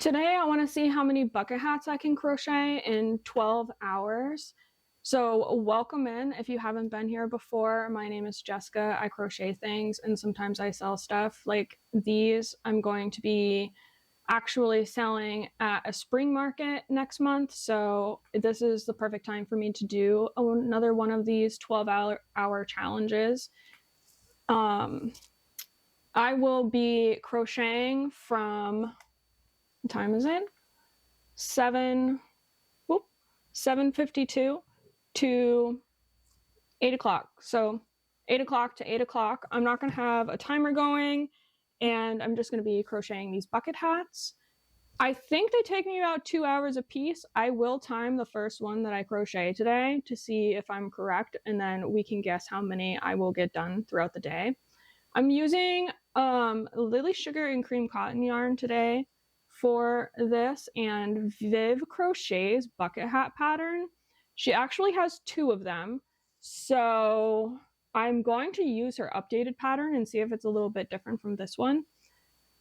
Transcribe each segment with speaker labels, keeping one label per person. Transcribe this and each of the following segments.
Speaker 1: Today I want to see how many bucket hats I can crochet in 12 hours. So welcome in if you haven't been here before. My name is Jessica. I crochet things and sometimes I sell stuff like these. I'm going to be actually selling at a spring market next month. So this is the perfect time for me to do another one of these 12-hour challenges. I will be crocheting from, what time is it? 7:52 to 8 o'clock. So 8 o'clock to 8 o'clock. I'm not going to have a timer going, and I'm just going to be crocheting these bucket hats. I think they take me about 2 hours a piece. I will time the first one that I crochet today to see if I'm correct, and then we can guess how many I will get done throughout the day. I'm using Lily Sugar and Cream Cotton yarn today for this, and Viv Crochet's bucket hat pattern. She actually has two of them, so I'm going to use her updated pattern and see if it's a little bit different from this one.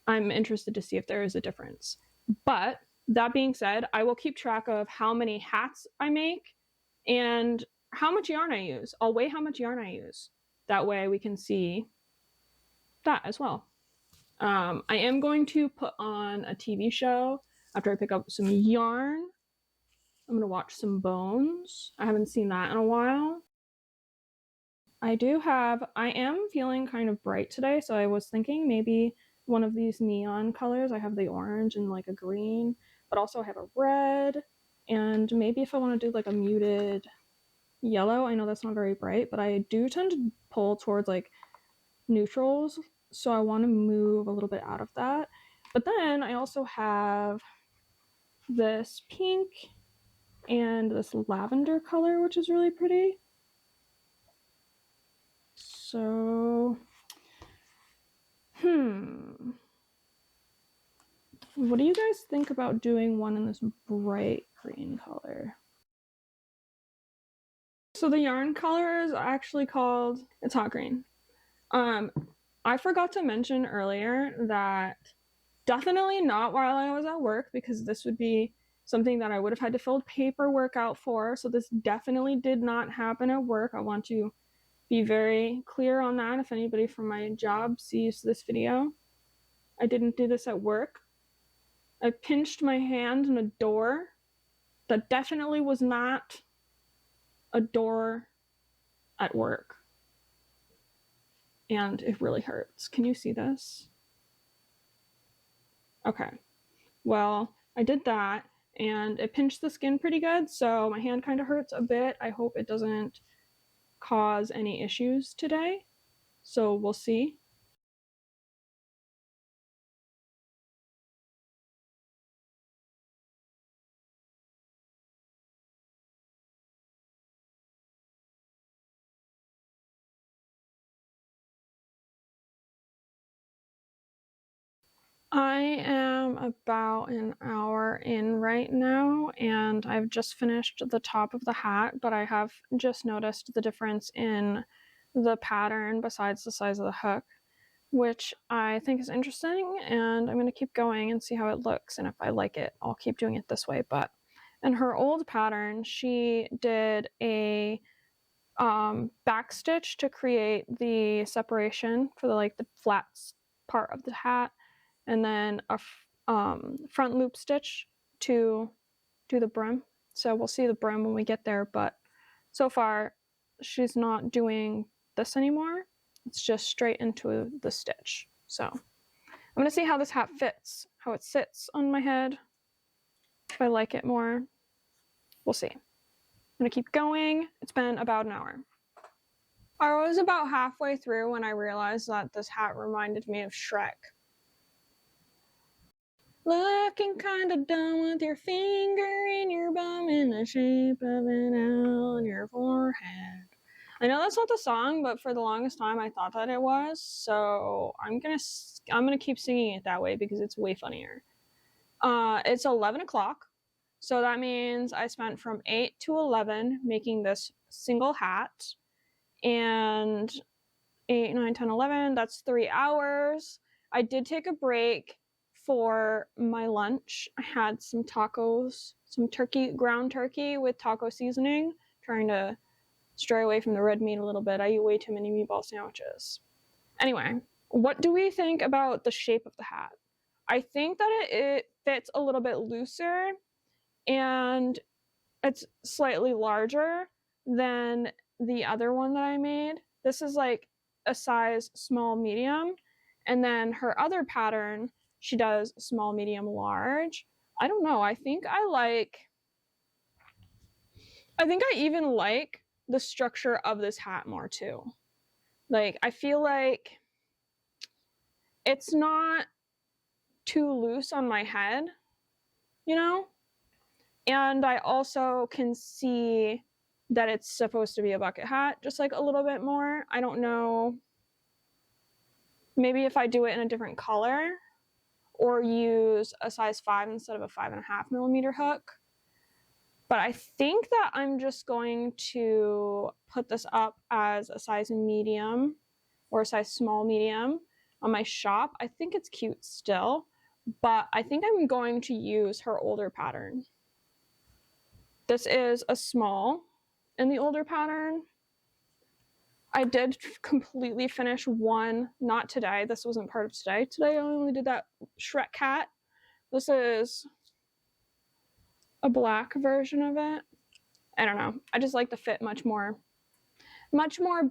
Speaker 1: I'm interested to see if there is a difference. But that being said, I will keep track of how many hats I make and how much yarn I use. I'll weigh how much yarn I use. That way we can see that as well. I am going to put on a TV show after I pick up some yarn. I'm going to watch some Bones. I haven't seen that in a while. I am feeling kind of bright today, so I was thinking maybe one of these neon colors. I have the orange and like a green, but also I have a red, and maybe if I want to do like a muted yellow. I know that's not very bright, but I do tend to pull towards like neutrals, so I want to move a little bit out of that. But then I also have this pink and this lavender color, which is really pretty. So, what do you guys think about doing one in this bright green color? So the yarn color is actually called, it's hot green. I forgot to mention earlier that definitely not while I was at work, because this would be something that I would have had to fill paperwork out for. So this definitely did not happen at work. I want to be very clear on that if anybody from my job sees this video. I didn't do this at work. I pinched my hand in a door. That definitely was not a door at work. And it really hurts. Can you see this? Okay. Well, I did that and it pinched the skin pretty good, so my hand kind of hurts a bit. I hope it doesn't cause any issues today. So we'll see. I am about an hour in right now, and I've just finished the top of the hat, but I have just noticed the difference in the pattern besides the size of the hook, which I think is interesting, and I'm going to keep going and see how it looks, and if I like it, I'll keep doing it this way. But in her old pattern, she did a back stitch to create the separation for the flat part of the hat, and then a front loop stitch to do the brim. So we'll see the brim when we get there, but so far she's not doing this anymore. It's just straight into the stitch. So I'm gonna see how this hat fits, how it sits on my head. If I like it more, we'll see. I'm gonna keep going. It's been about an hour. I was about halfway through when I realized that this hat reminded me of Shrek. Looking kinda dumb with your finger in your bum in the shape of an L on your forehead. I know that's not the song, but for the longest time I thought that it was, so I'm gonna keep singing it that way because it's way funnier. It's 11 o'clock, so that means I spent from 8 to 11 making this single hat, and 8, 9, 10, 11, that's 3 hours. I did take a break for my lunch, I had some tacos, some ground turkey with taco seasoning, trying to stray away from the red meat a little bit. I eat way too many meatball sandwiches. Anyway, what do we think about the shape of the hat? I think that it fits a little bit looser and it's slightly larger than the other one that I made. This is like a size small, medium. And then her other pattern, she does small, medium, large. I don't know. I think I even like the structure of this hat more too. Like, I feel like it's not too loose on my head, you know? And I also can see that it's supposed to be a bucket hat, just like a little bit more. I don't know. Maybe if I do it in a different color or use a size 5 instead of a 5.5mm hook. But I think that I'm just going to put this up as a size medium or a size small medium on my shop. I think it's cute still, but I think I'm going to use her older pattern. This is a small in the older pattern. I did completely finish one, not today. This wasn't part of today. Today I only did that Shrek hat. This is a black version of it. I don't know. I just like the fit much more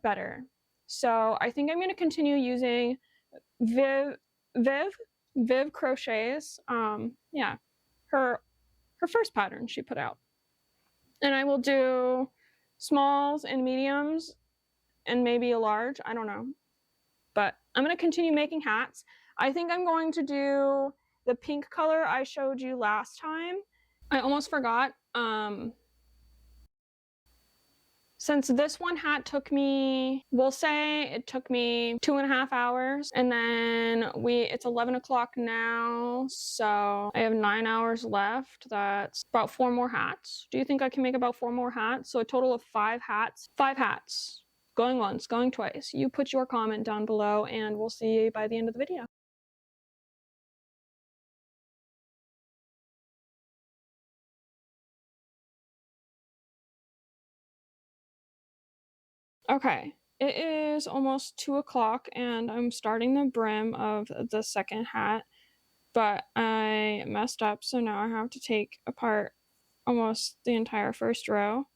Speaker 1: better. So I think I'm going to continue using Viv Crochets. Yeah, her first pattern she put out. And I will do smalls and mediums and maybe a large. I don't know. But I'm going to continue making hats. I think I'm going to do the pink color I showed you last time. I almost forgot. Since this one hat took me, we'll say it took me 2.5 hours, and then it's 11 o'clock now, so I have 9 hours left. That's about 4 more hats. Do you think I can make about 4 more hats? So a total of 5 hats. 5 hats. Going once, going twice. You put your comment down below, and we'll see you by the end of the video. Okay, it is almost 2 o'clock and I'm starting the brim of the second hat, but I messed up, so now I have to take apart almost the entire first row.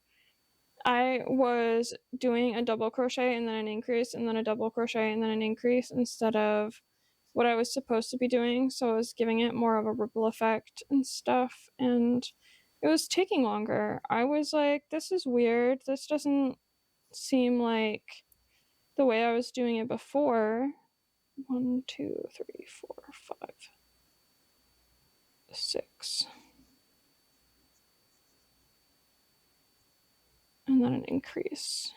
Speaker 1: I was doing a double crochet and then an increase and then a double crochet and then an increase instead of what I was supposed to be doing, so I was giving it more of a ripple effect and stuff, and it was taking longer. I was like, this is weird. This doesn't seem like the way I was doing it before. 1, 2, 3, 4, 5, 6. And then an increase.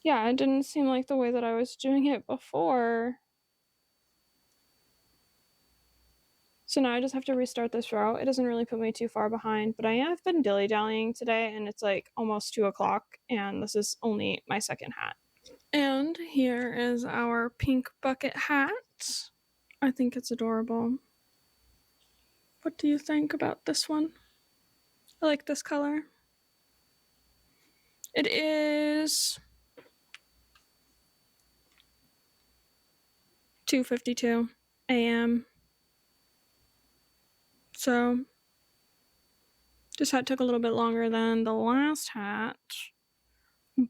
Speaker 1: Yeah, it didn't seem like the way that I was doing it before. So now I just have to restart this row. It doesn't really put me too far behind, but I have been dilly-dallying today, and it's like almost 2 o'clock, and this is only my second hat. And here is our pink bucket hat. I think it's adorable. What do you think about this one? I like this color. It is 2:52 a.m. So this hat took a little bit longer than the last hat,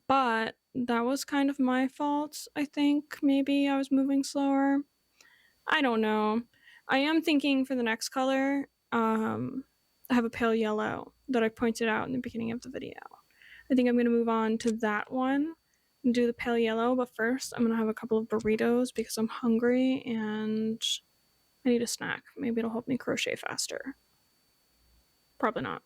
Speaker 1: but that was kind of my fault, I think. Maybe I was moving slower. I don't know. I am thinking for the next color, I have a pale yellow that I pointed out in the beginning of the video. I think I'm going to move on to that one and do the pale yellow, but first I'm going to have a couple of burritos because I'm hungry and I need a snack. Maybe it'll help me crochet faster. Probably not.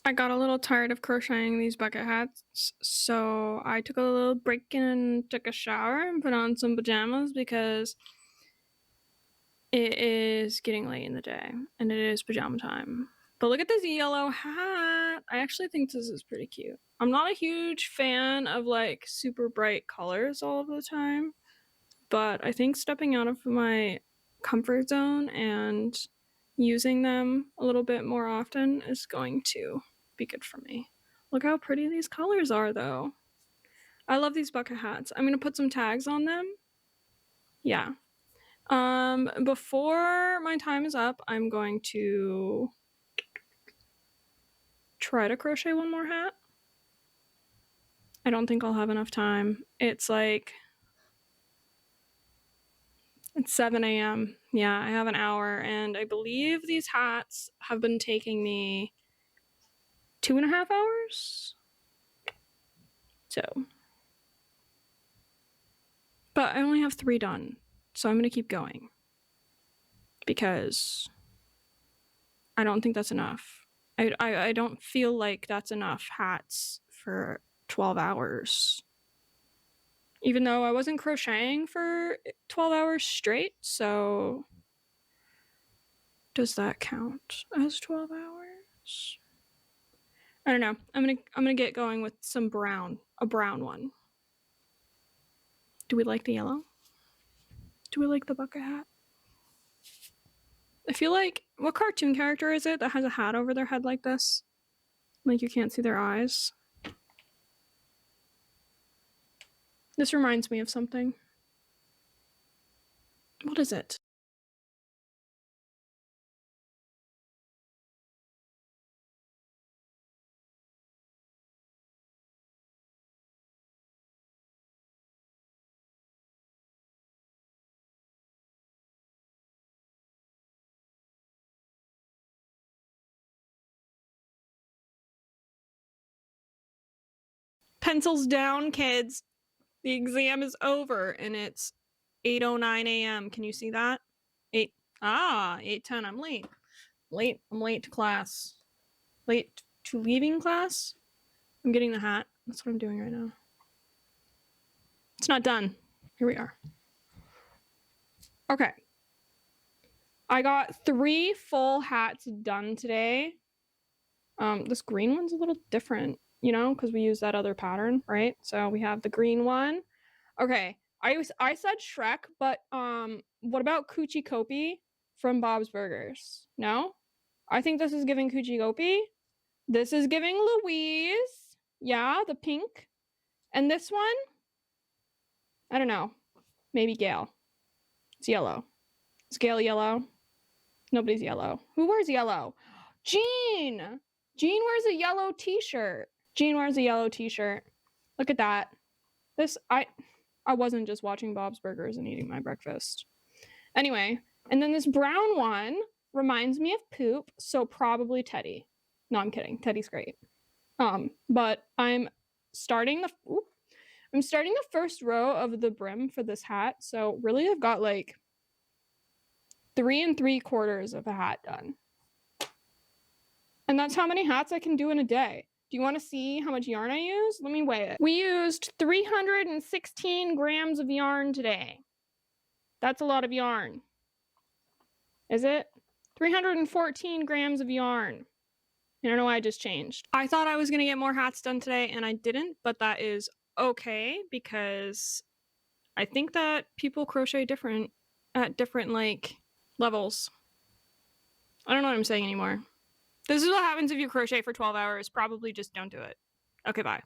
Speaker 1: I got a little tired of crocheting these bucket hats, so I took a little break and took a shower and put on some pajamas because it is getting late in the day and it is pajama time. But look at this yellow hat. I actually think this is pretty cute. I'm not a huge fan of like super bright colors all of the time, but I think stepping out of my comfort zone and using them a little bit more often is going to be good for me. Look how pretty these colors are though. I love these bucket hats. I'm gonna put some tags on them. Yeah. Before my time is up, I'm going to try to crochet one more hat. I don't think I'll have enough time. It's 7 a.m. Yeah, I have an hour, and I believe these hats have been taking me 2.5 hours. So, but I only have 3 done, so I'm gonna keep going because I don't think that's enough. I don't feel like that's enough hats for 12 hours. Even though I wasn't crocheting for 12 hours straight, so does that count as 12 hours? I don't know. I'm gonna get going with some brown, a brown one. Do we like the yellow? Do we like the bucket hat? I feel like, what cartoon character is it that has a hat over their head like this? Like you can't see their eyes. This reminds me of something. What is it? Pencils down, kids. The exam is over and it's 8:09 a.m. Can you see that? 8:10. I'm late. I'm late to class. Late to leaving class? I'm getting the hat. That's what I'm doing right now. It's not done. Here we are. Okay. I got 3 full hats done today. This green one's a little different, you know, because we use that other pattern, right? So we have the green one. Okay. I said Shrek, but what about Coochie Kopi from Bob's Burgers? No? I think this is giving Coochie Kopi. This is giving Louise. Yeah, the pink. And this one? I don't know. Maybe Gail. It's yellow. Is Gail yellow? Nobody's yellow. Who wears yellow? Jean! Jean wears a yellow t-shirt. Jean wears a yellow t-shirt. Look at that. I wasn't just watching Bob's Burgers and eating my breakfast. Anyway, and then this brown one reminds me of poop, so probably Teddy. No, I'm kidding. Teddy's great. But I'm starting the first row of the brim for this hat, so really I've got like 3 3/4 of a hat done. And that's how many hats I can do in a day. Do you want to see how much yarn I use? Let me weigh it. We used 316 grams of yarn today. That's a lot of yarn. Is it? 314 grams of yarn. I don't know why I just changed. I thought I was going to get more hats done today and I didn't, but that is okay because I think that people crochet different at different like levels. I don't know what I'm saying anymore. This is what happens if you crochet for 12 hours. Probably just don't do it. Okay, bye.